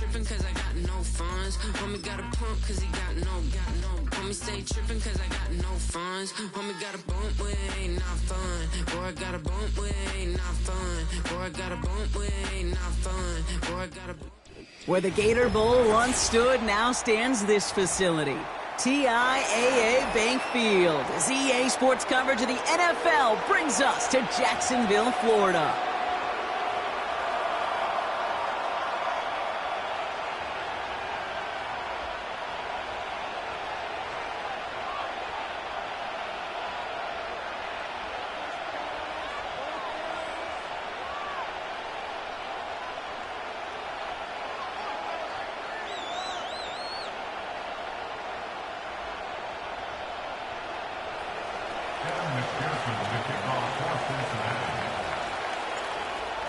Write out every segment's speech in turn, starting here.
tripping cause I got no funds. Homie got a pump cause he got no. Homie stay tripping cause I got no funds. Homie got a bump with it ain't not fun. Boy, I got a bump with it ain't not fun. Boy, I got a bump with it ain't not fun. Boy, I got a. Where the Gator Bowl once stood, now stands this facility. TIAA Bank Field, as EA Sports coverage of the NFL brings us to Jacksonville, Florida.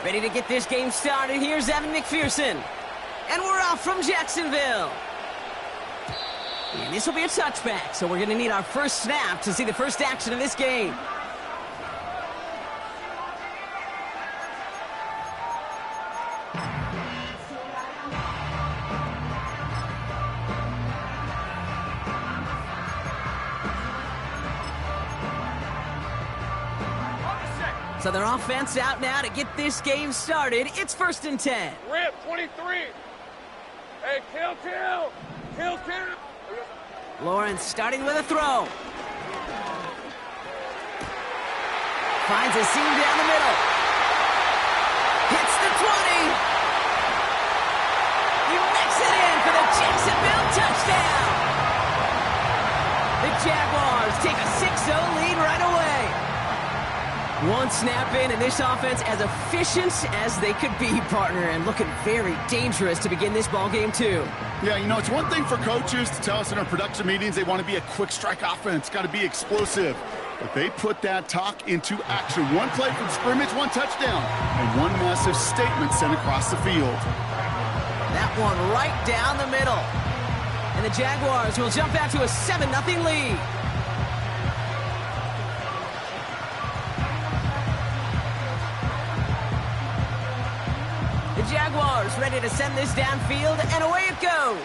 Ready to get this game started. Here's Evan McPherson. And we're off from Jacksonville. And this will be a touchback, so we're going to need our first snap to see the first action of this game. So their offense out now to get this game started. It's 1st and 10. Rip, 23. Hey, kill. Lawrence starting with a throw. Finds a seam down the middle. Hits the 20. He makes it in for the Jacksonville touchdown. The Jaguars take a 6-0 lead right away. One snap in, and this offense as efficient as they could be, partner, and looking very dangerous to begin this ball game too. Yeah, you know, it's one thing for coaches to tell us in our production meetings they want to be a quick strike offense, got to be explosive. But they put that talk into action. One play from scrimmage, one touchdown, and one massive statement sent across the field. That one right down the middle. And the Jaguars will jump out to a 7-0 lead. The Jaguars ready to send this downfield, and away it goes.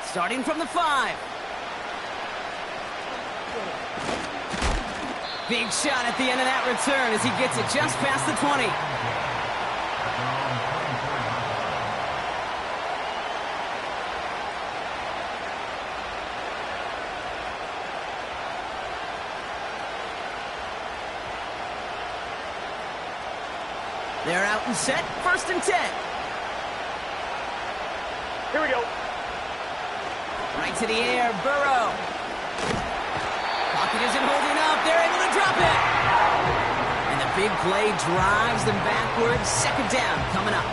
Starting from the 5. Big shot at the end of that return as he gets it just past the 20. They're out and set, 1st and 10. Here we go. Right to the air, Burrow. Pocket isn't holding up. They're able to drop it. And the big play drives them backwards. 2nd down coming up.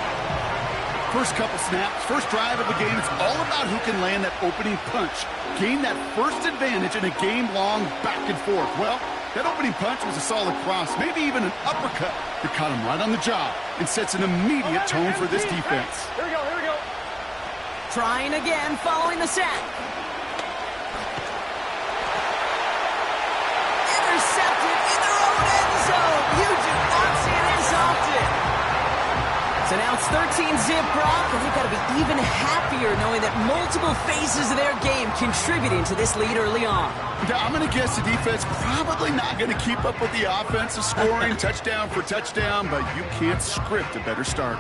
First couple snaps, first drive of the game, it's all about who can land that opening punch. Gain that first advantage in a game-long back and forth. Well, that opening punch was a solid cross, maybe even an uppercut that caught him right on the job and sets an immediate tone for this defense. Here we go. Trying again following the sack. Intercepted in their own end zone. You do not see this often. So now it's 13-zip Brock, and they've got to be even happier knowing that multiple phases of their game contributing to this lead early on. I'm going to guess the defense probably not going to keep up with the offensive scoring touchdown for touchdown, but you can't script a better start.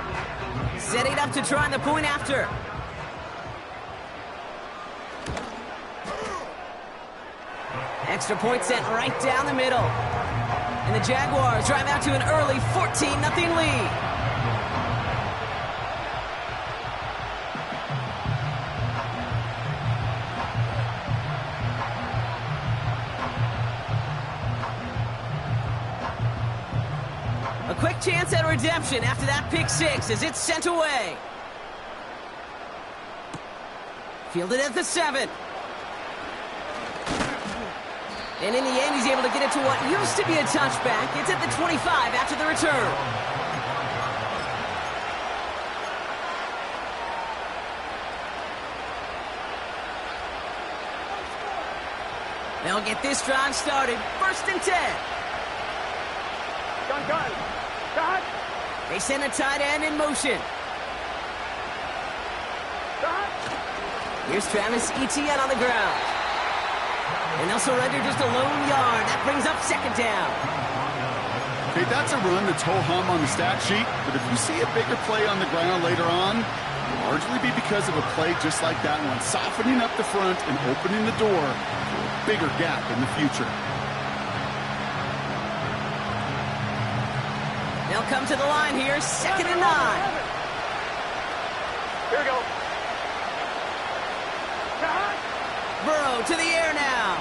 Setting up to try the point after. Extra point sent right down the middle. And the Jaguars drive out to an early 14-0 lead. A quick chance at redemption after that pick 6 as it's sent away. Fielded at the 7. And in the end, he's able to get it to what used to be a touchback. It's at the 25 after the return. They'll get this drive started. 1st and 10. Gun. They send a tight end in motion. Here's Travis Etienne on the ground. And they'll surrender just a lone yard. That brings up second down. Okay, that's a run that's ho-hum on the stat sheet, but if you see a bigger play on the ground later on, it'll largely be because of a play just like that one, softening up the front and opening the door for a bigger gap in the future. They'll come to the line here, 2nd and 9. Here we go. Burrow to the air now.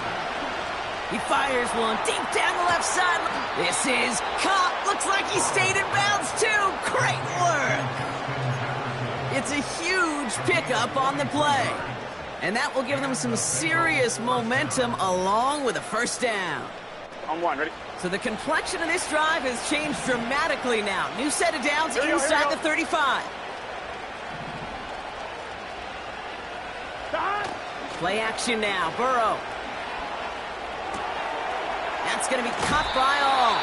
He fires one deep down the left side. This is caught. Looks like he stayed in bounds too. Great work. It's a huge pickup on the play. And that will give them some serious momentum along with a first down. On one, ready? So the complexion of this drive has changed dramatically now. New set of downs inside the 35. Play action now. Burrow. That's going to be caught by all.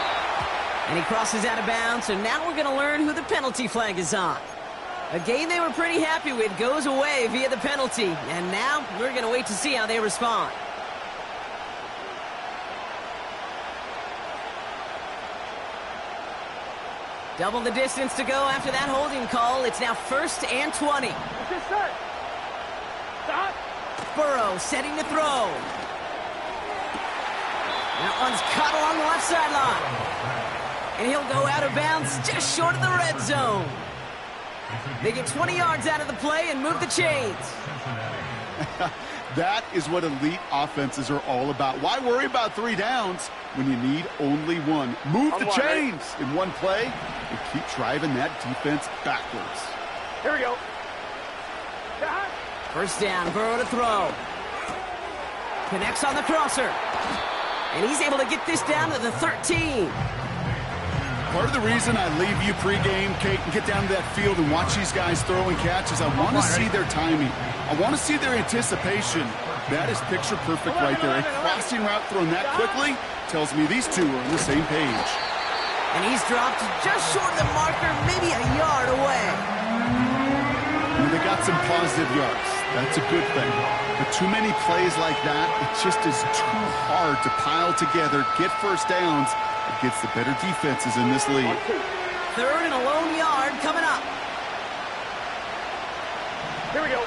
And he crosses out of bounds, so now we're going to learn who the penalty flag is on. A game they were pretty happy with goes away via the penalty. And now we're going to wait to see how they respond. Double the distance to go after that holding call. It's now 1st and 20. Stop. Burrow setting to throw. That one's caught along the left sideline. And he'll go out of bounds just short of the red zone. They get 20 yards out of the play and move the chains. That is what elite offenses are all about. Why worry about 3 downs when you need only one? Move the chains in one play and keep driving that defense backwards. Here we go. First down, Burrow to throw. Connects on the crosser. And he's able to get this down to the 13. Part of the reason I leave you pregame, Kate, and get down to that field and watch these guys throw and catch is I want to see their timing. I want to see their anticipation. That is picture perfect right there. A crossing route thrown that quickly tells me these two are on the same page. And he's dropped just short of the marker, maybe a yard away. And they got some positive yards. That's a good thing. But too many plays like that, it just is too hard to pile together, get first downs against the better defenses in this league. 3rd and a lone yard coming up. Here we go.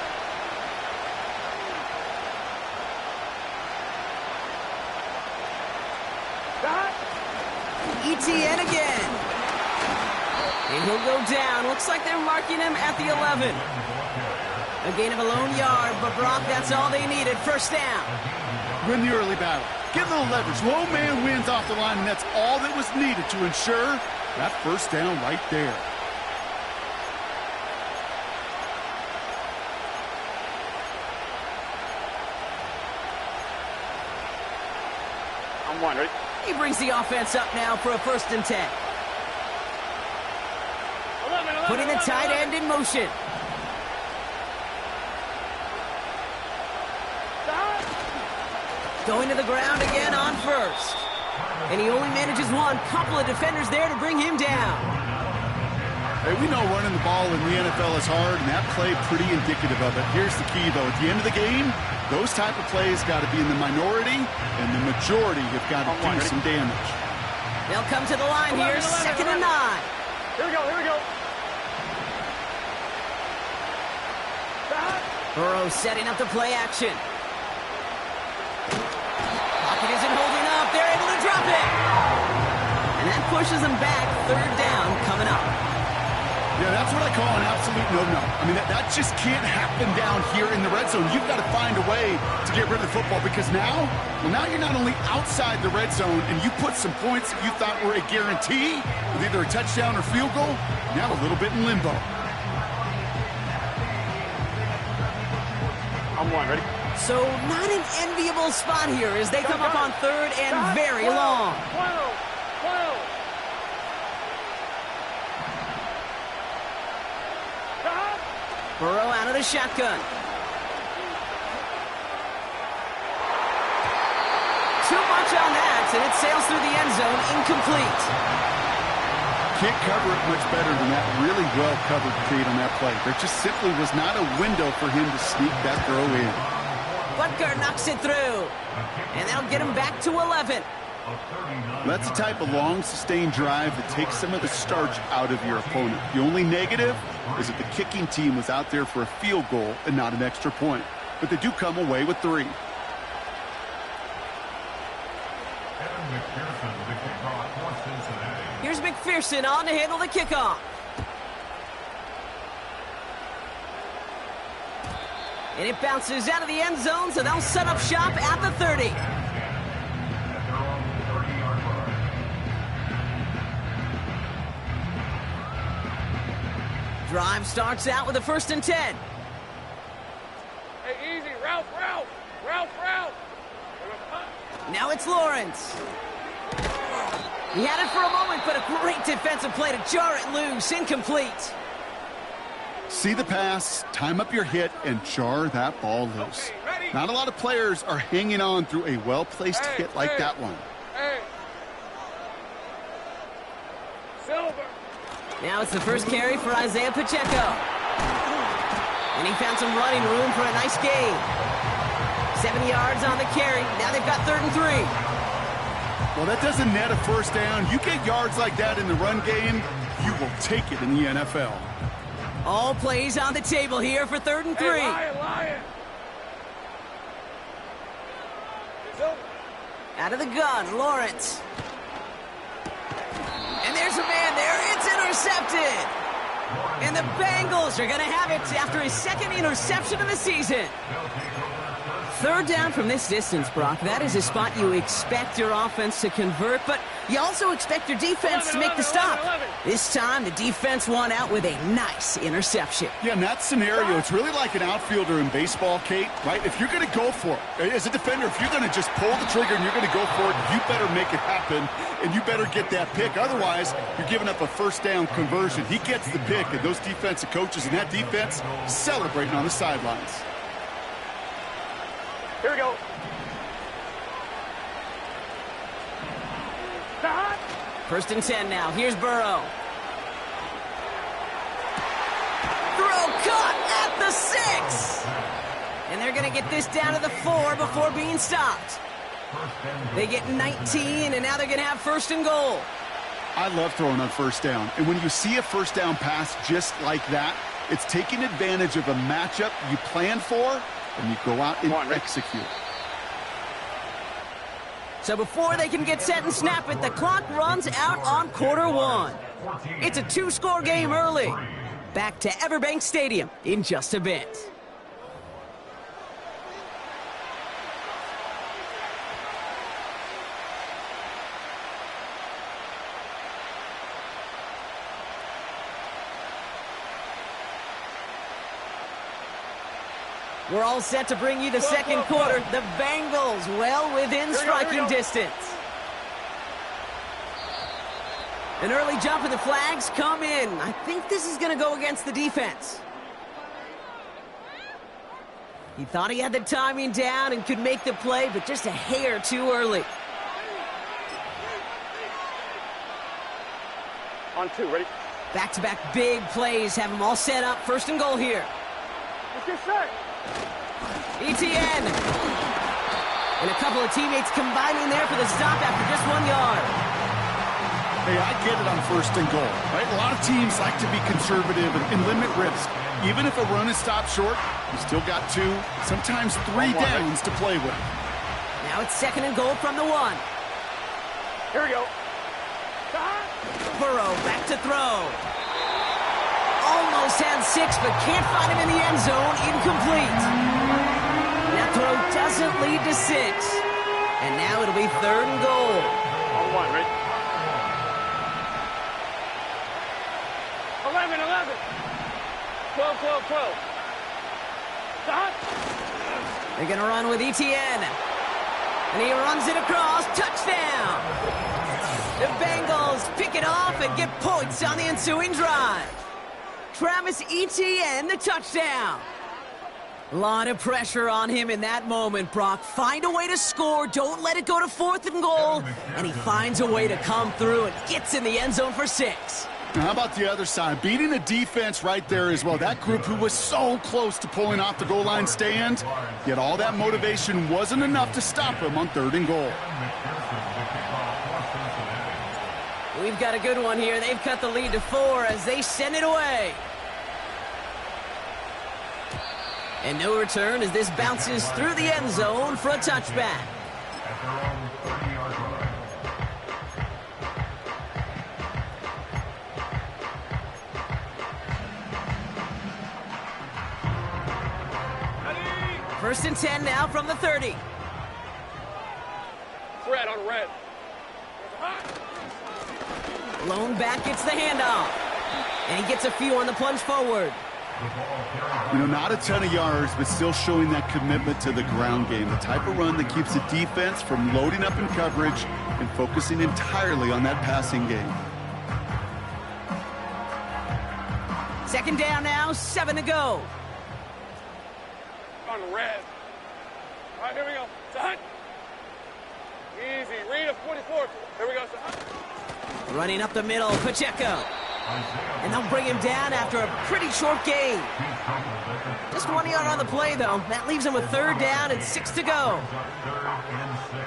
Etienne again. And he'll go down. Looks like they're marking him at the 11. A gain of a lone yard, but Brock, that's all they needed. First down. Win the early battle. Get a little leverage. Low man wins off the line, and that's all that was needed to ensure that first down right there. On one, ready? He brings the offense up now for a 1st and 10. 11, Putting the tight end in motion. Going to the ground again on 1st. And he only manages one. Couple of defenders there to bring him down. Hey, we know running the ball in the NFL is hard, and that play pretty indicative of it. Here's the key, though. At the end of the game, those type of plays got to be in the minority, and the majority have got to do some damage. They'll come to the line here, 2nd and 9. Here we go, here we go. Burrow setting up the play action. Pocket isn't holding up. They're able to drop it. And that pushes them back. 3rd down coming up. Yeah, that's what I call an absolute no-no. I mean, that just can't happen down here in the red zone. You've got to find a way to get rid of the football because now you're not only outside the red zone and you put some points that you thought were a guarantee with either a touchdown or field goal, now a little bit in limbo. On one, ready? So not an enviable spot here as they come up on 3rd and very long. 12. Burrow out of the shotgun. Too much on that, and it sails through the end zone, incomplete. can't cover it much better than that really well-covered create on that play. There just simply was not a window for him to sneak that throw in. Butker knocks it through, and that'll get him back to 11. That's the type of long, sustained drive that takes some of the starch out of your opponent. The only negative is that the kicking team was out there for a field goal and not an extra point. But they do come away with 3. Here's McPherson on to handle the kickoff. And it bounces out of the end zone, so they'll set up shop at the 30. Drive starts out with a 1st and 10. Hey, easy. Route. Now it's Lawrence. He had it for a moment, but a great defensive play to jar it loose. Incomplete. See the pass, time up your hit, and jar that ball loose. Not a lot of players are hanging on through a well-placed hit like that one. Hey. Silver. Now it's the first carry for Isaiah Pacheco. And he found some running room for a nice gain. 7 yards on the carry. Now they've got 3rd and 3. Well, that doesn't net a first down. You get yards like that in the run game, you will take it in the NFL. All plays on the table here for 3rd and 3. Hey, Lion. Out of the gun, Lawrence. And there's a man there. It's intercepted. And the Bengals are going to have it after his 2nd interception of the season. 3rd down from this distance, Brock. That is a spot you expect your offense to convert, but you also expect your defense to make the stop. This time, the defense won out with a nice interception. Yeah, in that scenario, it's really like an outfielder in baseball, Kate, right? If you're going to go for it, as a defender, if you're going to just pull the trigger and you're going to go for it, you better make it happen, and you better get that pick. Otherwise, you're giving up a 1st down conversion. He gets the pick, and those defensive coaches and that defense celebrating on the sidelines. Here we go. Stop. 1st and 10 now. Here's Burrow. Throw caught at the 6. And they're going to get this down to the 4 before being stopped. They get 19, and now they're going to have 1st and goal. I love throwing on 1st down. And when you see a 1st down pass just like that, it's taking advantage of a matchup you planned for, and you go out and execute. So before they can get set and snap it, the clock runs out on quarter 1. It's a 2-score game early. Back to Everbank Stadium in just a bit. We're all set to bring you the 2nd quarter. The Bengals well within striking distance. An early jump and the flags come in. I think this is going to go against the defense. He thought he had the timing down and could make the play, but just a hair too early. On 2, ready? Back-to-back big plays have them all set up. 1st and goal here. Let's get set. ETN. And a couple of teammates combining there for the stop after just 1 yard. Hey, I get it on 1st and goal, right? A lot of teams like to be conservative and limit risk. Even if a run is stopped short, you still got 2, sometimes 3 downs to play with. Now it's 2nd and goal from the 1. Here we go. Burrow back to throw. Almost had 6, but can't find him in the end zone. Incomplete. That throw doesn't lead to 6. And now it'll be 3rd and goal. On 1, ready? 11, 11. 12, 12, 12. Stop. They're going to run with ETN. And he runs it across. Touchdown. The Bengals pick it off and get points on the ensuing drive. Travis Etienne, the touchdown. A lot of pressure on him in that moment, Brock. Find a way to score. Don't let it go to 4th and goal. And he finds a way to come through and gets in the end zone for 6. Now, how about the other side? Beating the defense right there as well. That group who was so close to pulling off the goal line stand, yet all that motivation wasn't enough to stop him on 3rd and goal. We've got a good one here. They've cut the lead to 4 as they send it away. And no return as this bounces through the end zone for a touchback. First and 10 now from the 30. Red on red. Lone back gets the handoff. And he gets a few on the plunge forward. You know, not a ton of yards, but still showing that commitment to the ground game. The type of run that keeps the defense from loading up in coverage and focusing entirely on that passing game. Second down now, 7 to go. On red. All right, here we go. To Hunt. Easy. Read a 44. Here we go. To Hunt. Running up the middle, Pacheco. And they'll bring him down after a pretty short gain. Just 1 yard on the play, though. That leaves him with 3rd down and 6 to go.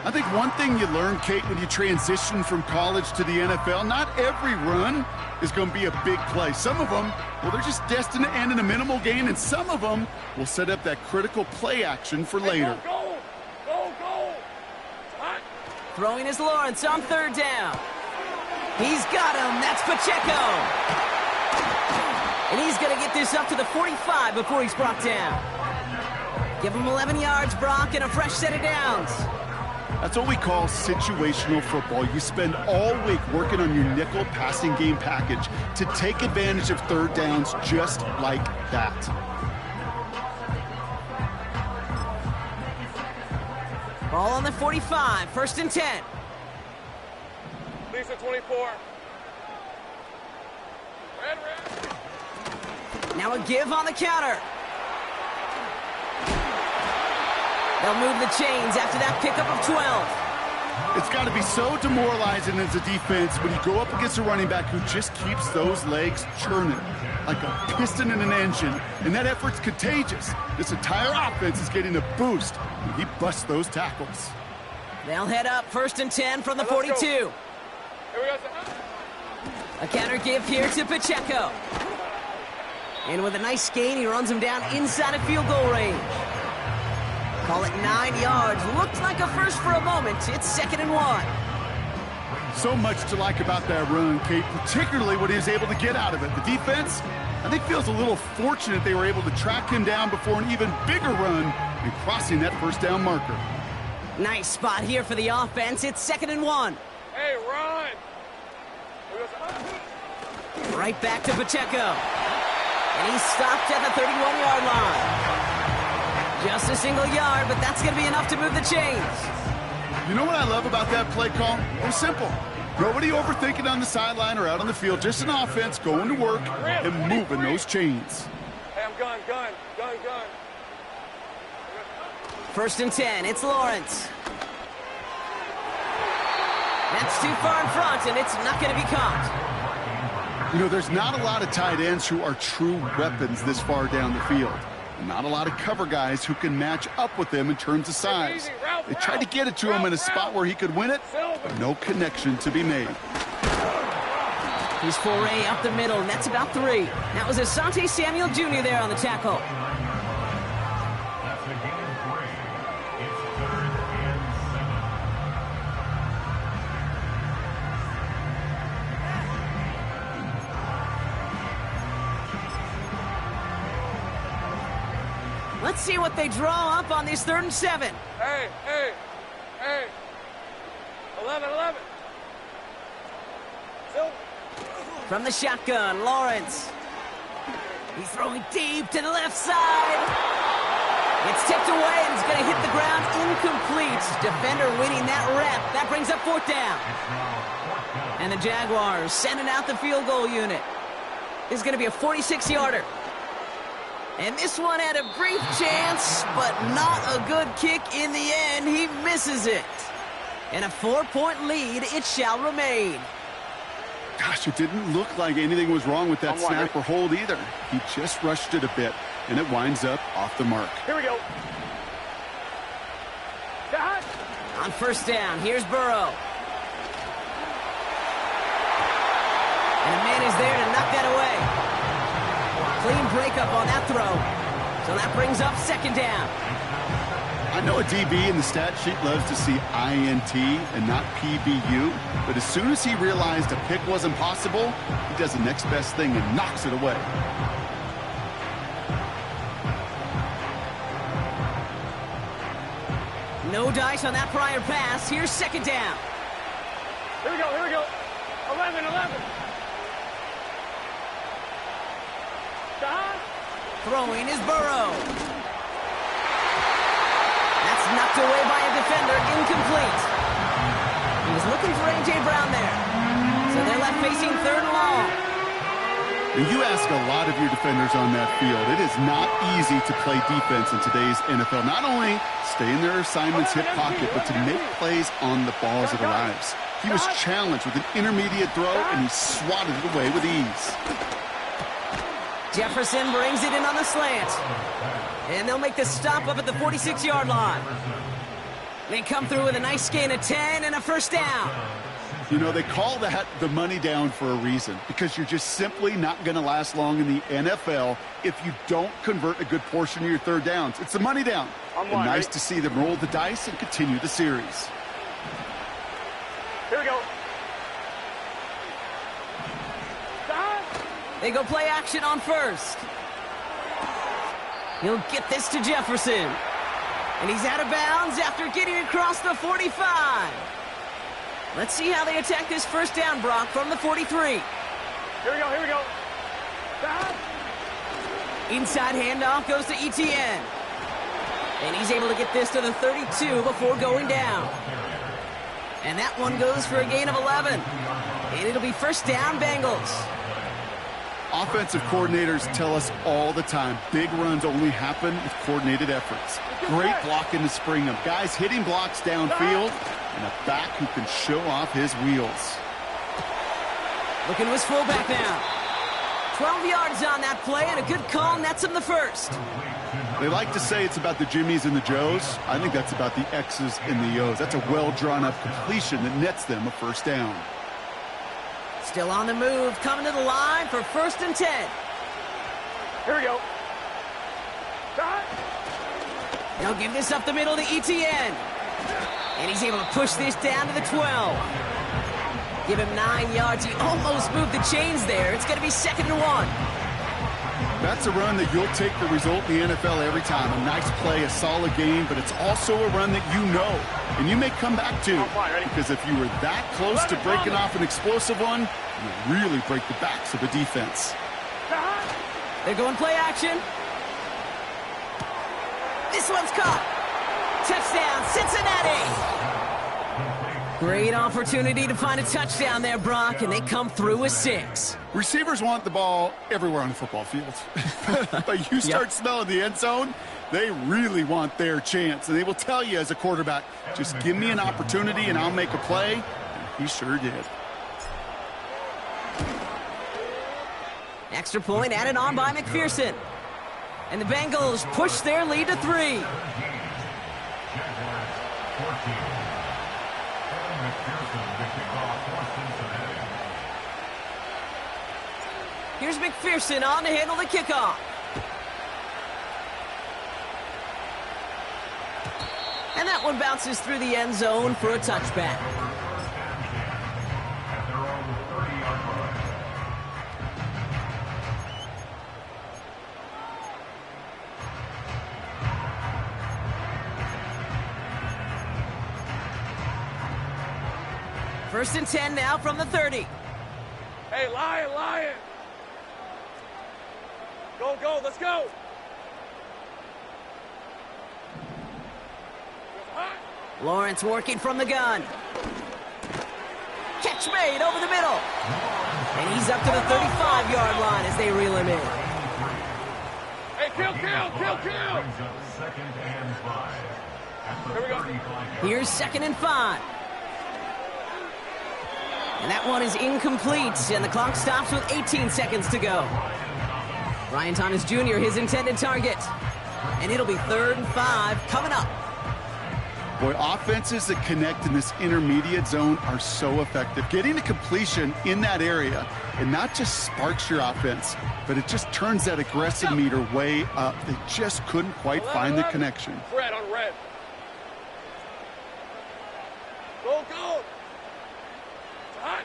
I think one thing you learn, Kate, when you transition from college to the NFL, not every run is going to be a big play. Some of them, well, they're just destined to end in a minimal gain, and some of them will set up that critical play action for later. Go, go, go. Hunt. Throwing is Lawrence on 3rd down. He's got him. That's Pacheco. And he's going to get this up to the 45 before he's brought down. Give him 11 yards, Brock, and a fresh set of downs. That's what we call situational football. You spend all week working on your nickel passing game package to take advantage of 3rd downs just like that. Ball on the 45, 1st and 10. Lisa 24. Red. Now a give on the counter. They'll move the chains after that pickup of 12. It's got to be so demoralizing as a defense when you go up against a running back who just keeps those legs churning like a piston in an engine, and that effort's contagious. This entire offense is getting a boost when he busts those tackles. They'll head up 1st and 10 from the 42. Here we go. A counter give here to Pacheco. And with a nice gain, he runs him down inside of field goal range. Call it 9 yards. Looked like a first for a moment. It's 2nd and 1. So much to like about that run, Kate, particularly what he was able to get out of it. The defense, I think, feels a little fortunate they were able to track him down before an even bigger run and crossing that 1st down marker. Nice spot here for the offense. It's 2nd and 1. Hey, run. Here we go. Right back to Pacheco. And he's stopped at the 31-yard line. Just a single yard, but that's going to be enough to move the chains. You know what I love about that play call? It was simple. Nobody overthinking on the sideline or out on the field. Just an offense going to work and moving those chains. Hey, I'm gun. 1st and 10. It's Lawrence. That's too far in front, and it's not going to be caught. You know, there's not a lot of tight ends who are true weapons this far down the field. Not a lot of cover guys who can match up with them in terms of size. They tried to get it to him in a spot where he could win it, but no connection to be made. He's foray up the middle, and that's about 3. That was Asante Samuel Jr. there on the tackle. Let's see what they draw up on this 3rd and 7. Hey. 11. Silver. From the shotgun, Lawrence. He's throwing deep to the left side. It's tipped away and it's going to hit the ground incomplete. Defender winning that rep. That brings up 4th down. And the Jaguars sending out the field goal unit. This is going to be a 46-yarder. And this one had a brief chance, but not a good kick in the end. He misses it. And a 4-point lead, it shall remain. Gosh, it didn't look like anything was wrong with that snap or hold either. He just rushed it a bit, and it winds up off the mark. Here we go. On first down, here's Burrow. And a man is there to knock that away. Clean breakup on that throw. So that brings up second down. I know a DB in the stat sheet loves to see INT and not PBU, but as soon as he realized a pick wasn't possible, he does the next best thing and knocks it away. No dice on that prior pass. Here's second down. Here we go, here we go. 11. Throwing is Burrow. That's knocked away by a defender, incomplete. He was looking for A.J. Brown there. So they're left facing third and long. And you ask a lot of your defenders on that field. It is not easy to play defense in today's NFL. Not only stay in their assignment's hip pocket, but to make plays on the ball as it arrives. He was challenged with an intermediate throw, and he swatted it away with ease. Jefferson brings it in on the slant. And they'll make the stop up at the 46-yard line. They come through with a nice gain of 10 and a first down. You know, they call that the money down for a reason, because you're just simply not going to last long in the NFL if you don't convert a good portion of your third downs. It's the money down. And nice to see them roll the dice and continue the series. Here we go. They go play action on first. He'll get this to Jefferson. And he's out of bounds after getting across the 45. Let's see how they attack this first down, Brock, from the 43. Here we go. Inside handoff goes to Etienne. And he's able to get this to the 32 before going down. And that one goes for a gain of 11. And it'll be first down, Bengals. Offensive coordinators tell us all the time, big runs only happen with coordinated efforts. Great blocking to spring them. Guys hitting blocks downfield, and a back who can show off his wheels. Looking to his fullback now. 12 yards on that play, and a good call nets him the first. They like to say it's about the Jimmies and the Joes. I think that's about the X's and the O's. That's a well-drawn-up completion that nets them a first down. Still on the move, coming to the line for first and 10. Here we go. They'll give this up the middle to Etienne. And he's able to push this down to the 12. Give him 9 yards. He almost moved the chains there. It's going to be second and 1. That's a run that you'll take the result in the NFL every time. A nice play, a solid game, but it's also a run that you know, and you may come back to. Because if you were that close to breaking off an explosive one, you really break the backs of the defense. They're going play action. This one's caught. Touchdown, Cincinnati. Great opportunity to find a touchdown there, Brock, and they come through with 6. Receivers want the ball everywhere on the football field. But you start smelling the end zone, they really want their chance. And they will tell you as a quarterback, just give me an opportunity and I'll make a play. And he sure did. Extra point added on by McPherson. And the Bengals push their lead to 3. Here's McPherson on to handle the kickoff. And that one bounces through the end zone for a touchback. First and 10 now from the 30. Hey, Lion. Go, let's go. Lawrence working from the gun. Catch made over the middle. And he's up to the 35-yard line as they reel him in. Hey, kill. Here we go. Here's 2nd and 5. And that one is incomplete, and the clock stops with 18 seconds to go. Brian Thomas Jr., his intended target. And it'll be 3rd and 5 coming up. Boy, offenses that connect in this intermediate zone are so effective. Getting a completion in that area, and not just sparks your offense, but it just turns that aggressive meter way up. They just couldn't quite find the connection. Red on red. Go. Hot.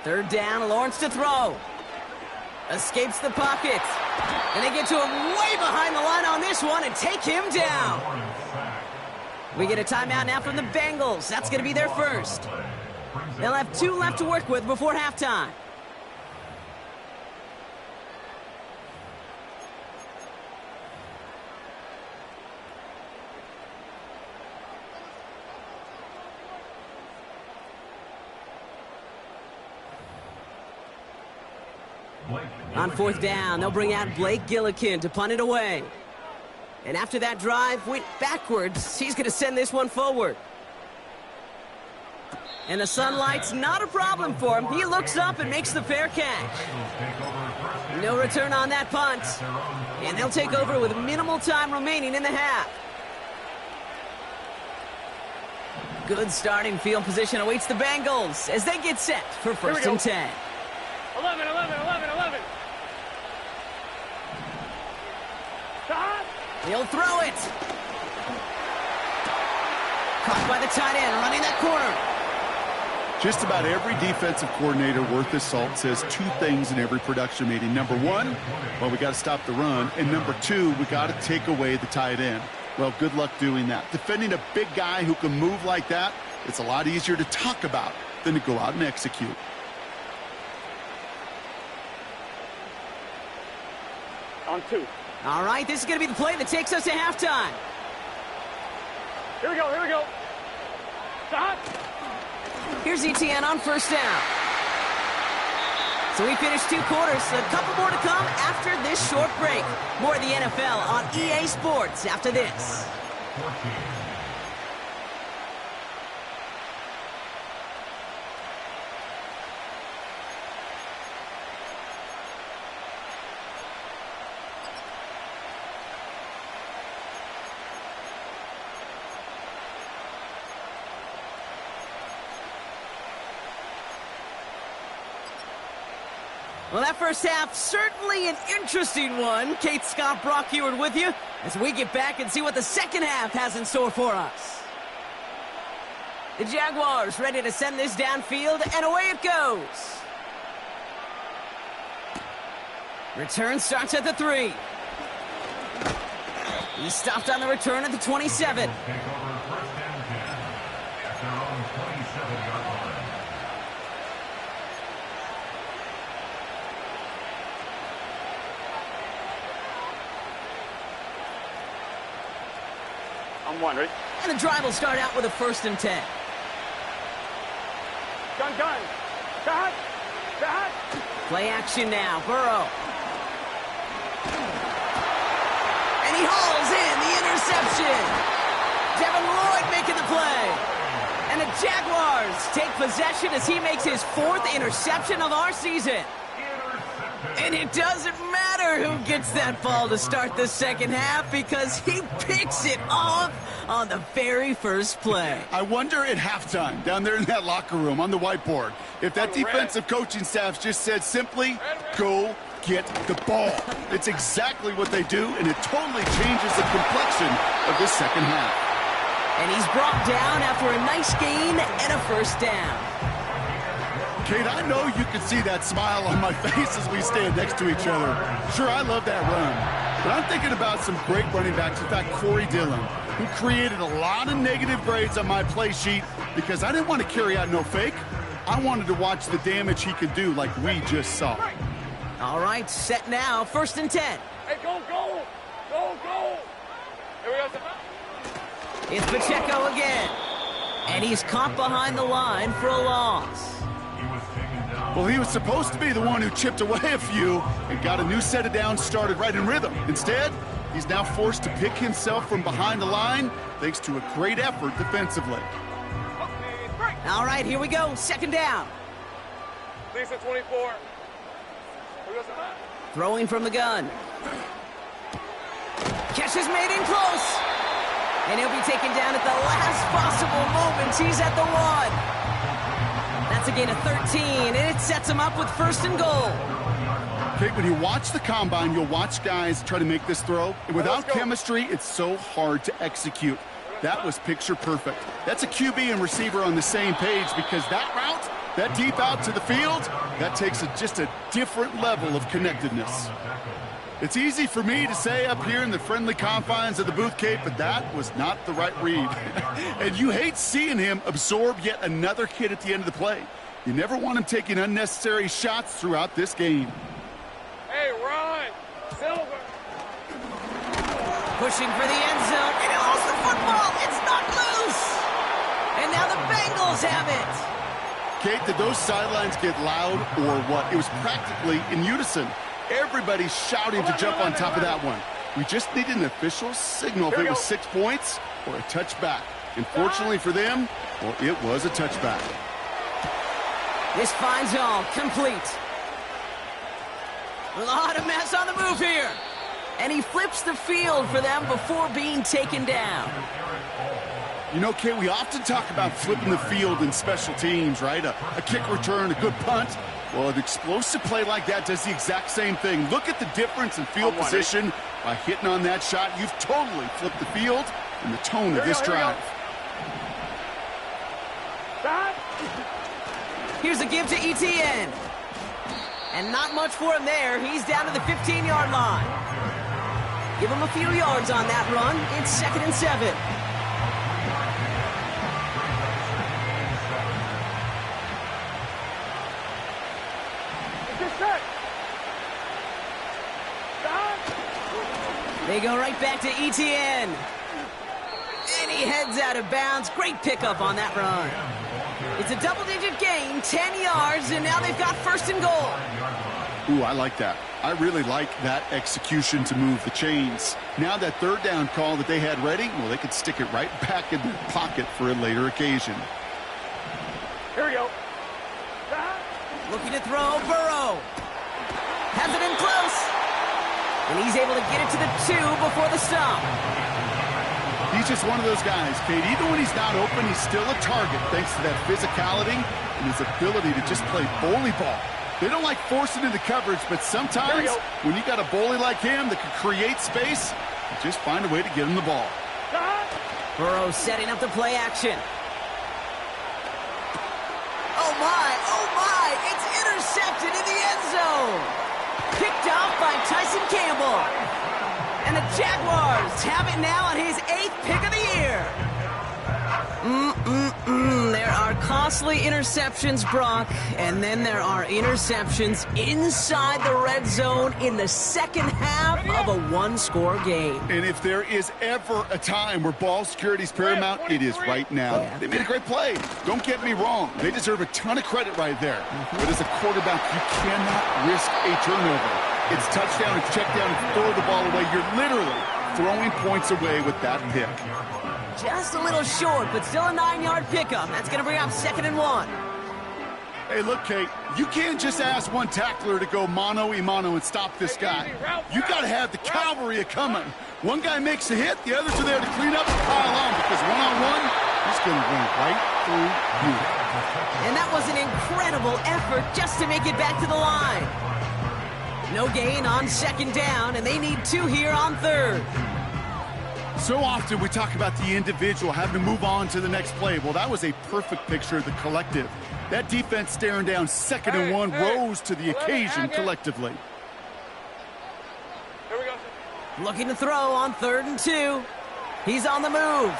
3rd down, Lawrence to throw. Escapes the pocket. And they get to him way behind the line on this one and take him down. We get a timeout now from the Bengals. That's going to be their first. They'll have 2 left to work with before halftime. On 4th down, they'll bring out Blake Gillikin to punt it away. And after that drive went backwards, he's going to send this one forward. And the sunlight's not a problem for him. He looks up and makes the fair catch. No return on that punt. And they'll take over with minimal time remaining in the half. Good starting field position awaits the Bengals as they get set for 1st and 10. 11. He'll throw it. Caught by the tight end, running that corner. Just about every defensive coordinator worth his salt says 2 things in every production meeting. Number 1, well, we got to stop the run. And number 2, we got to take away the tight end. Well, good luck doing that. Defending a big guy who can move like that, it's a lot easier to talk about than to go out and execute. On 2. All right, this is going to be the play that takes us to halftime. Here we go. Stop. Here's ETN on 1st down. So we finished 2 quarters, a couple more to come after this short break. More of the NFL on EA Sports after this. Well, that first half, certainly an interesting one. Kate Scott, Brock Heward with you as we get back and see what the second half has in store for us. The Jaguars ready to send this downfield, and away it goes. Return starts at the 3. He stopped on the return at the 27. I'm 1, ready? And the drive will start out with a 1st and 10. Gun. Back. Play action now, Burrow. And he hauls in the interception. Devin Lloyd making the play. And the Jaguars take possession as he makes his 4th interception of our season. And it doesn't matter who gets that ball to start the second half because he picks it off on the very first play. I wonder at halftime, down there in that locker room on the whiteboard, if that defensive coaching staff just said simply, go get the ball. It's exactly what they do, and it totally changes the complexion of this second half. And he's brought down after a nice gain and a 1st down. Kate, I know you can see that smile on my face as we stand next to each other. Sure, I love that run. But I'm thinking about some great running backs. In fact, Corey Dillon, who created a lot of negative grades on my play sheet because I didn't want to carry out no fake. I wanted to watch the damage he could do like we just saw. All right, set now, 1st and 10. Hey, go. Here we go. It's Pacheco again. And he's caught behind the line for a loss. Well, he was supposed to be the one who chipped away a few and got a new set of downs started right in rhythm. Instead, He's now forced to pick himself from behind the line thanks to a great effort defensively. All right, here we go. Second down. Lisa 24. Throwing from the gun. Catch is made in close. And he'll be taken down at the last possible moment. He's at the 1. That's a gain of 13, and it sets him up with first and goal. Okay, when you watch the combine, you'll watch guys try to make this throw. And without chemistry, it's so hard to execute. That was picture perfect. That's a QB and receiver on the same page because that route, that deep out to the field, that takes just a different level of connectedness. It's easy for me to say up here in the friendly confines of the booth, Kate, but that was not the right read. And you hate seeing him absorb yet another hit at the end of the play. You never want him taking unnecessary shots throughout this game. Hey, Ron! Silver! Pushing for the end zone, and he lost the football. It's not loose. And now the Bengals have it. Kate, did those sidelines get loud or what? It was practically in unison. Everybody's shouting to jump on top of that one. We just needed an official signal if it was 6 points or a touchback. Unfortunately for them, well, it was a touchback. This finds all complete. A lot of mess on the move here. And he flips the field for them before being taken down. You know, Kate, we often talk about flipping the field in special teams, right? A kick return, a good punt. Well, an explosive play like that does the exact same thing. Look at the difference in field position. By hitting on that shot, you've totally flipped the field and the tone of this drive. Here's a give to ETN. And not much for him there. He's down to the 15-yard line. Give him a few yards on that run. It's 2nd and 7. They go right back to ETN. And he heads out of bounds. Great pickup on that run. It's a double-digit gain, 10 yards, and now they've got first and goal. Ooh, I like that. I really like that execution to move the chains. Now that third down call that they had ready, well, they could stick it right back in their pocket for a later occasion. Here we go. Looking to throw, Burrow. Has it in close. And he's able to get it to the 2 before the stop. He's just one of those guys, Kate. Even when he's not open, he's still a target thanks to that physicality and his ability to just play bully ball. They don't like forcing into coverage, but sometimes when you got a bully like him that can create space, you just find a way to get him the ball. Burrow setting up the play action. Oh my, it's intercepted in the end zone. Picked off by Tyson Campbell. And the Jaguars have it now on his 8th pick of the year. There are costly interceptions, Brock, and then there are interceptions inside the red zone in the second half of a one-score game. And if there is ever a time where ball security is paramount, it is right now. Yeah. They made a great play. Don't get me wrong. They deserve a ton of credit right there. But as a quarterback, you cannot risk a turnover. It's touchdown, it's check down, and throw the ball away. You're literally throwing points away with that pick. Just a little short, but still a 9-yard pickup. That's going to bring up 2nd and 1. Hey, look, Kate, you can't just ask one tackler to go mano-a-mano and stop this guy. You got to have the cavalry a-coming. One guy makes a hit, the others are there to clean up and pile on, because one-on-one, he's going to run right through you. And that was an incredible effort just to make it back to the line. No gain on 2nd down, and they need 2 here on 3rd. So often we talk about the individual having to move on to the next play. Well, that was a perfect picture of the collective. That defense staring down 2nd and 1 rose to the occasion collectively. Here we go. Looking to throw on 3rd and 2. He's on the move.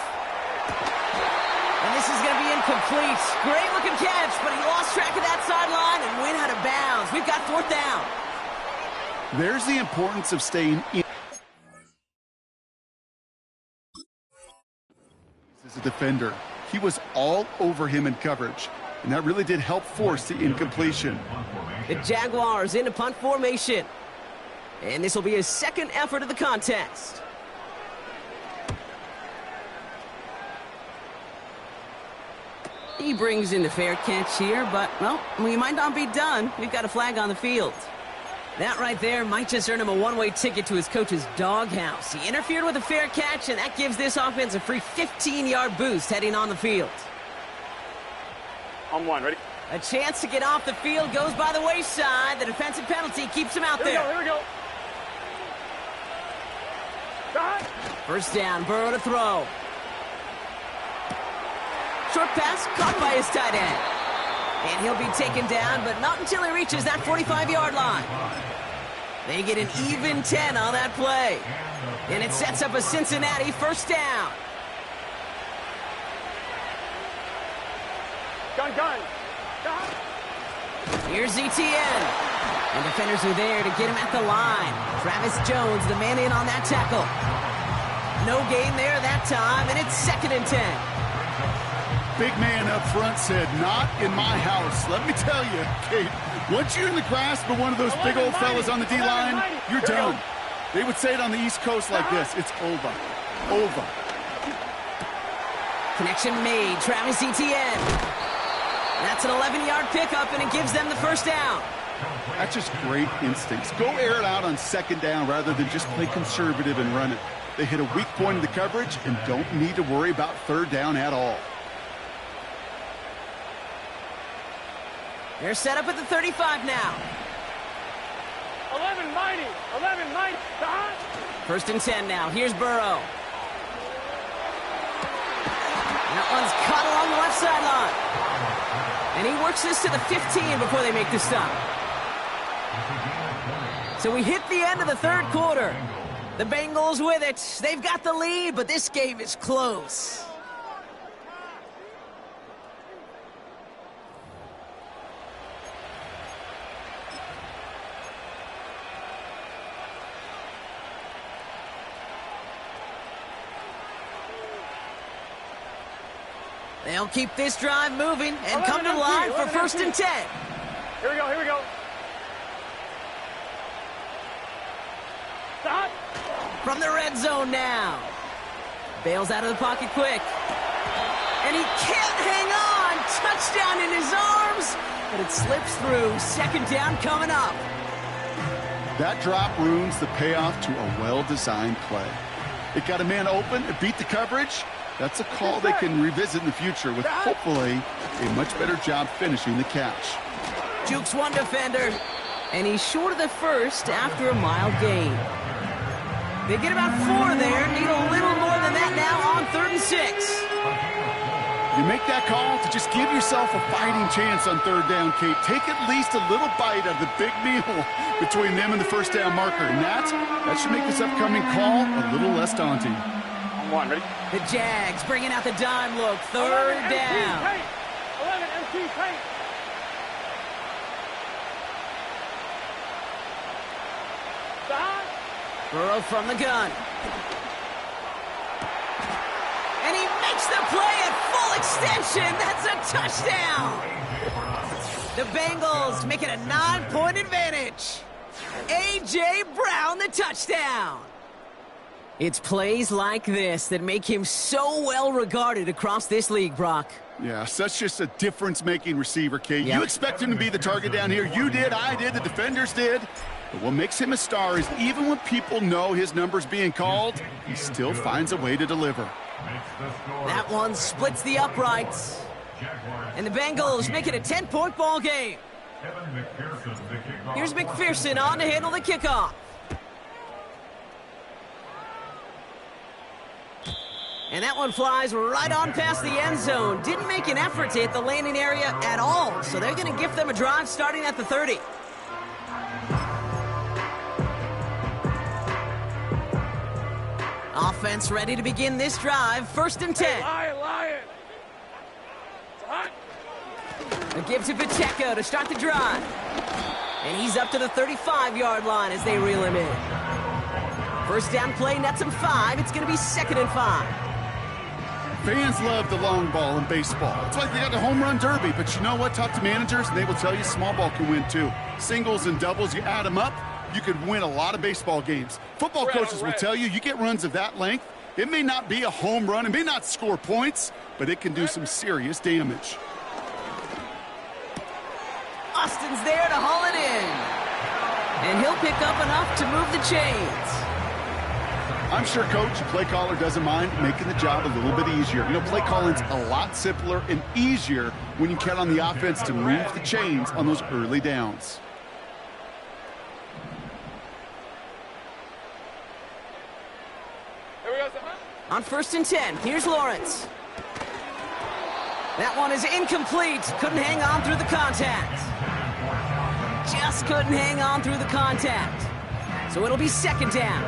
And this is going to be incomplete. Great looking catch, but he lost track of that sideline and went out of bounds. We've got 4th down. There's the importance of staying in. As a defender, he was all over him in coverage, and that really did help force the incompletion. The Jaguars into punt formation. And this will be his 2nd effort of the contest. He brings in the fair catch here, but, well, we might not be done. We've got a flag on the field. That right there might just earn him a one-way ticket to his coach's doghouse. He interfered with a fair catch, and that gives this offense a free 15-yard boost heading on the field. On one, ready? A chance to get off the field goes by the wayside. The defensive penalty keeps him out there. Here we go. First down, Burrow to throw. Short pass caught by his tight end. And he'll be taken down, but not until he reaches that 45-yard line. They get an even 10 on that play. And it sets up a Cincinnati first down. Gun. Here's ETN. And defenders are there to get him at the line. Travis Jones, the man in on that tackle. No gain there that time, and it's 2nd and 10. Big man up front said, not in my house. Let me tell you, Kate, once you're in the grasp of one of those big old fellas on the D-line, you're done. They would say it on the East Coast like this. It's over. Over. Connection made. Travis Etienne. That's an 11-yard pickup, and it gives them the first down. That's just great instincts. Go air it out on 2nd down rather than just play conservative and run it. They hit a weak point in the coverage and don't need to worry about 3rd down at all. They're set up at the 35 now. 11 mighty. First and 10 now. Here's Burrow. That one's caught along the left sideline. And he works this to the 15 before they make the stop. So we hit the end of the 3rd quarter. The Bengals with it. They've got the lead, but this game is close. They'll keep this drive moving and come to the line for 1st and 10. Here we go. Stop. From the red zone now. Bails out of the pocket quick. And he can't hang on. Touchdown in his arms. But it slips through. 2nd down coming up. That drop ruins the payoff to a well-designed play. It got a man open, it beat the coverage. That's a call they can revisit in the future with hopefully a much better job finishing the catch. Jukes one defender, and he's short of the first after a mild gain. They get about 4 there, need a little more than that now on 3rd and 6. You make that call to just give yourself a fighting chance on 3rd down, Kate. Take at least a little bite of the big meal between them and the first down marker. And that should make this upcoming call a little less daunting. On one, ready? The Jags bringing out the dime look. 3rd down. 11 MT paint. Stop. Burrow from the gun. And he makes the play at full extension. That's a touchdown. The Bengals make it a 9-point advantage. A.J. Brown, the touchdown. It's plays like this that make him so well regarded across this league, Brock. Yeah, such just a difference-making receiver, Kate. Yep. You expect him to be the target down here. You did, I did, the defenders did. But what makes him a star is even when people know his number's being called, he still finds a way to deliver. That one splits the uprights. And the Bengals make it a 10-point ball game. Here's McPherson on to handle the kickoff. And that one flies right on past the end zone. Didn't make an effort to hit the landing area at all. So they're going to give them a drive starting at the 30. Offense ready to begin this drive. 1st and 10. Lion. A give to Pacheco to start the drive. And he's up to the 35-yard line as they reel him in. First down play nets him 5. It's going to be 2nd and 5. Fans love the long ball in baseball. It's like they got the home run derby, but you know what? Talk to managers, and they will tell you small ball can win too. Singles and doubles, you add them up, you could win a lot of baseball games. Football coaches will tell you, you get runs of that length, it may not be a home run, it may not score points, but it can do some serious damage. Austin's there to haul it in. And he'll pick up enough to move the chains. I'm sure Coach, play caller, doesn't mind making the job a little bit easier. You know, play calling's a lot simpler and easier when you count on the offense to move the chains on those early downs. On 1st and 10, here's Lawrence. That one is incomplete. Couldn't hang on through the contact. Just couldn't hang on through the contact. So it'll be 2nd down.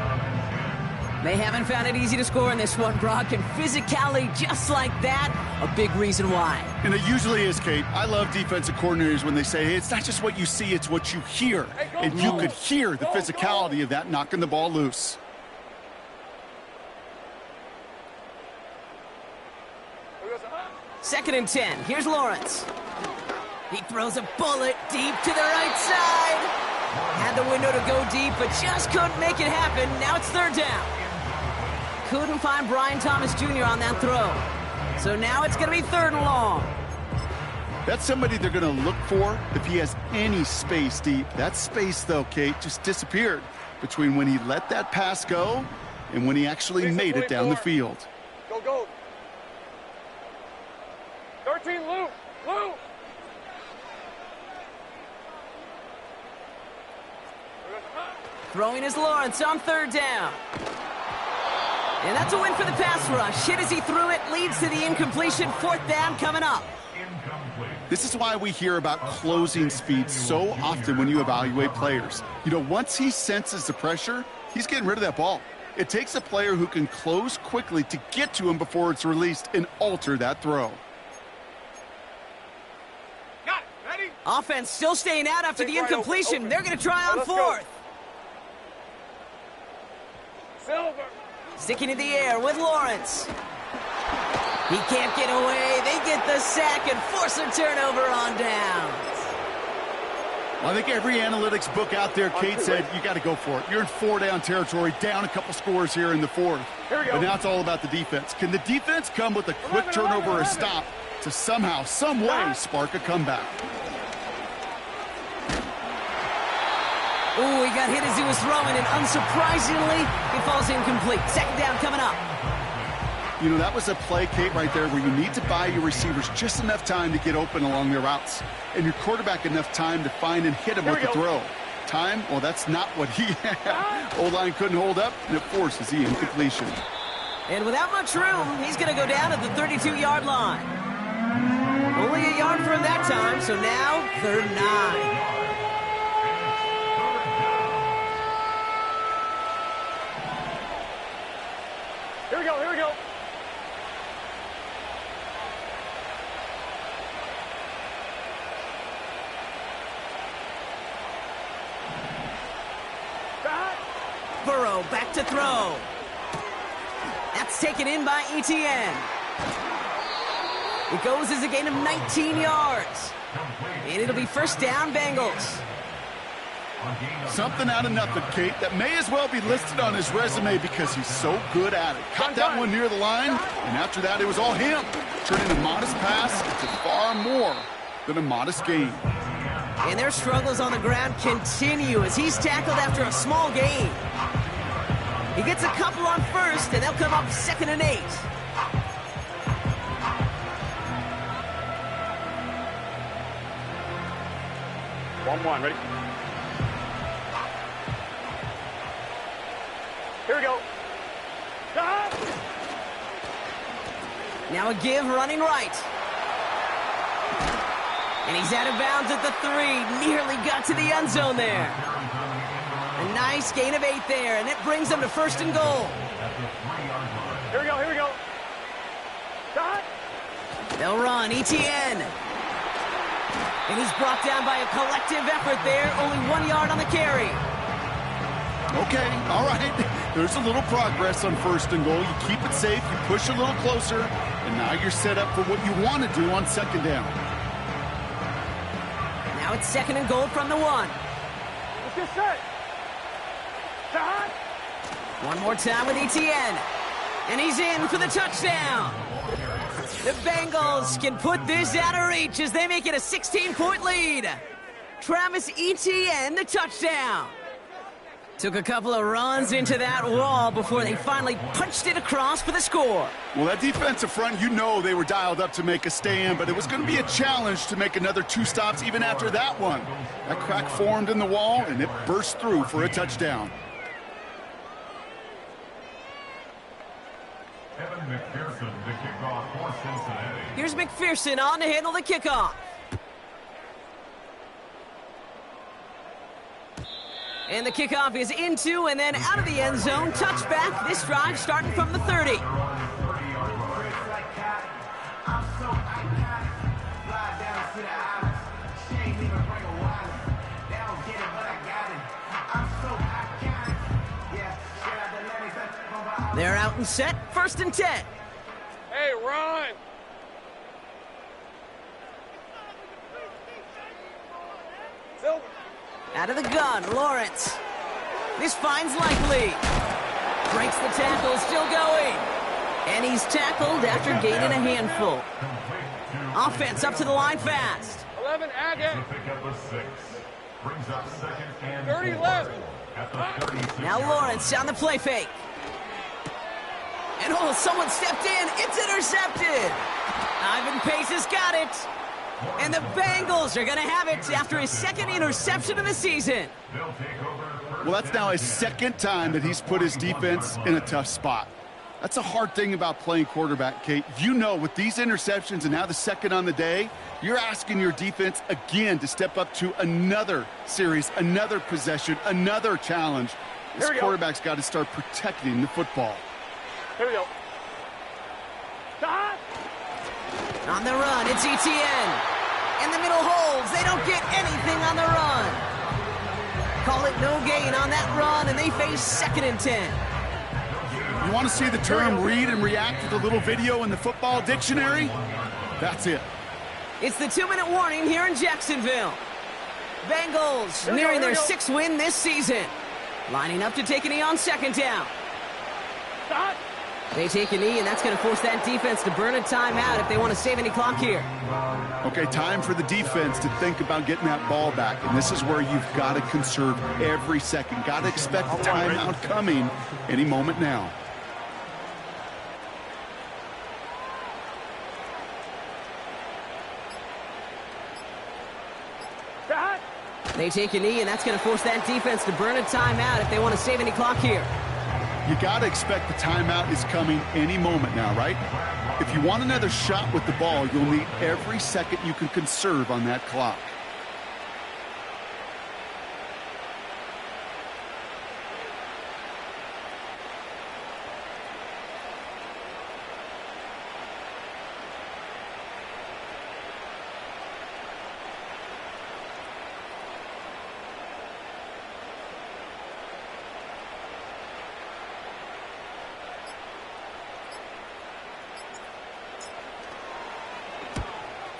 They haven't found it easy to score in this one, Brock, and physicality just like that, a big reason why. And it usually is, Kate. I love defensive coordinators when they say, hey, it's not just what you see, it's what you hear. And you could hear the physicality of that knocking the ball loose. Second and 10. Here's Lawrence. He throws a bullet deep to the right side. Had the window to go deep, but just couldn't make it happen. Now it's 3rd down. Couldn't find Brian Thomas Jr. on that throw. So now it's going to be 3rd and long. That's somebody they're going to look for if he has any space deep. That space, though, Kate, just disappeared between when he let that pass go and when he actually made it down the field. Go, go. 13, Lou. Lou. Throwing is Lawrence on 3rd down. And that's a win for the pass rush. Hit as he threw it, leads to the incompletion. 4th down coming up. This is why we hear about closing speed so often when you evaluate players. You know, once he senses the pressure, he's getting rid of that ball. It takes a player who can close quickly to get to him before it's released and alter that throw. Got it. Ready? Offense still staying out after the incompletion. They're going to try on 4th. Silver. Sticking in the air with Lawrence. He can't get away. They get the sack and force a turnover on downs. Well, I think every analytics book out there, Kate, said you got to go for it. You're in 4-down territory, down a couple scores here in the 4th. But now it's all about the defense. Can the defense come with a quick turnover or a stop to somehow, some way, spark a comeback? Ooh, he got hit as he was throwing, and unsurprisingly, it falls incomplete. 2nd down coming up. You know, that was a play, Kate, right there where you need to buy your receivers just enough time to get open along their routes, and your quarterback enough time to find and hit him with the throw. Time, well, that's not what he had. O-line couldn't hold up, and it forces the incompletion. And without much room, he's going to go down at the 32-yard line. Only a yard from that time, so now 3rd and 9. Here we go, here we go. Burrow back to throw. That's taken in by Etienne. It goes as a gain of 19 yards. And it'll be 1st down, Bengals. Something out of nothing, Kate, that may as well be listed on his resume because he's so good at it. Caught that one near the line, and after that, it was all him. Turning a modest pass into far more than a modest gain. And their struggles on the ground continue as he's tackled after a small gain. He gets a couple on 1st, and they'll come up 2nd and 8. One, ready? Here we go. Now a give running right. And he's out of bounds at the 3. Nearly got to the end zone there. A nice gain of 8 there, and it brings them to 1st and goal. Here we go, here we go. They'll run, Etienne. And he's brought down by a collective effort there. Only 1 yard on the carry. Okay, all right. There's a little progress on 1st and goal. You keep it safe, you push a little closer, and now you're set up for what you want to do on 2nd down. Now it's 2nd and goal from the 1. Let's get set. Shot. One more time with Etienne. And he's in for the touchdown. The Bengals can put this out of reach as they make it a 16-point lead. Travis Etienne, the touchdown. Took a couple of runs into that wall before they finally punched it across for the score. Well, that defensive front, you know they were dialed up to make a stand, but it was going to be a challenge to make another 2 stops even after that one. That crack formed in the wall, and it burst through for a touchdown. McPherson to kick off for Cincinnati. Here's McPherson on to handle the kickoff. And the kickoff is into and then out of the end zone. Touchback. This drive starting from the 30. They're out and set. 1st and 10. Hey, run! Silver. Out of the gun, Lawrence. This finds Likely. Breaks the tackle, still going. And he's tackled after gaining a handful. Offense up to the line fast. 11, Agate. Pick up a 6. Brings up 2nd and 30 left. at the 36. Now Lawrence on the play fake. And oh, someone stepped in. It's intercepted. Ivan Pace has got it. And the Bengals are going to have it after his 2nd interception of the season. Well, that's now his 2nd time that he's put his defense in a tough spot. That's a hard thing about playing quarterback, Kate. You know, with these interceptions and now the 2nd on the day, you're asking your defense again to step up to another series, another possession, another challenge. This quarterback's got to start protecting the football. Here we go. Stop! On the run, it's Etienne. And the middle holds. They don't get anything on the run. Call it no gain on that run, and they face 2nd and 10. You want to see the term read and react with a little video in the football dictionary? That's it. It's the 2-minute warning here in Jacksonville. Bengals nearing their 6th win this season. Lining up to take a knee on 2nd down. Stop! They take a knee, and that's going to force that defense to burn a timeout if they want to save any clock here. Okay, time for the defense to think about getting that ball back. And this is where you've got to conserve every second. Got to expect the timeout coming any moment now. Stop! They take a knee, and that's going to force that defense to burn a timeout if they want to save any clock here. You got to expect the timeout is coming any moment now, right? If you want another shot with the ball, you'll need every second you can conserve on that clock.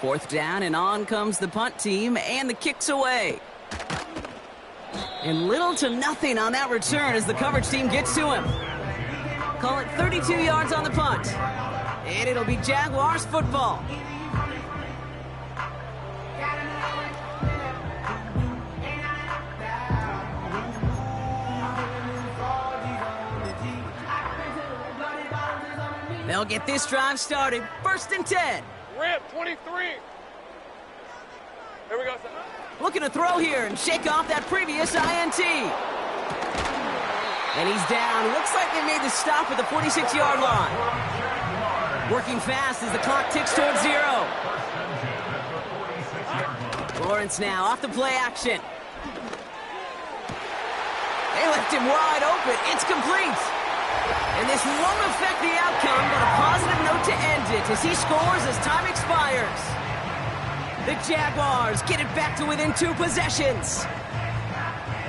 Fourth down, and on comes the punt team, and the kick's away. And little to nothing on that return as the coverage team gets to him. Call it 32 yards on the punt. And it'll be Jaguars football. They'll get this drive started. 1st and 10. Rip, 23. Here we go, son. Looking to throw here and shake off that previous INT. And he's down. Looks like they made the stop at the 46-yard line. Working fast as the clock ticks towards 0. Lawrence now off the play action. They left him wide open. It's complete. And this won't affect the outcome, but a positive note to end it as he scores as time expires. The Jaguars get it back to within 2 possessions.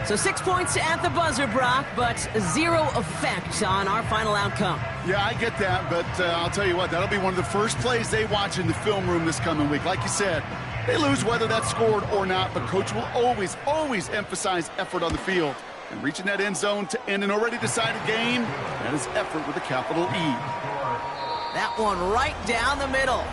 So 6 points at the buzzer, Brock, but 0 effect on our final outcome. Yeah, I get that, but I'll tell you what, that'll be one of the first plays they watch in the film room this coming week. Like you said, they lose whether that's scored or not, but Coach will always, always emphasize effort on the field. And reaching that end zone to end an already decided game, that is effort with a capital E. That one right down the middle.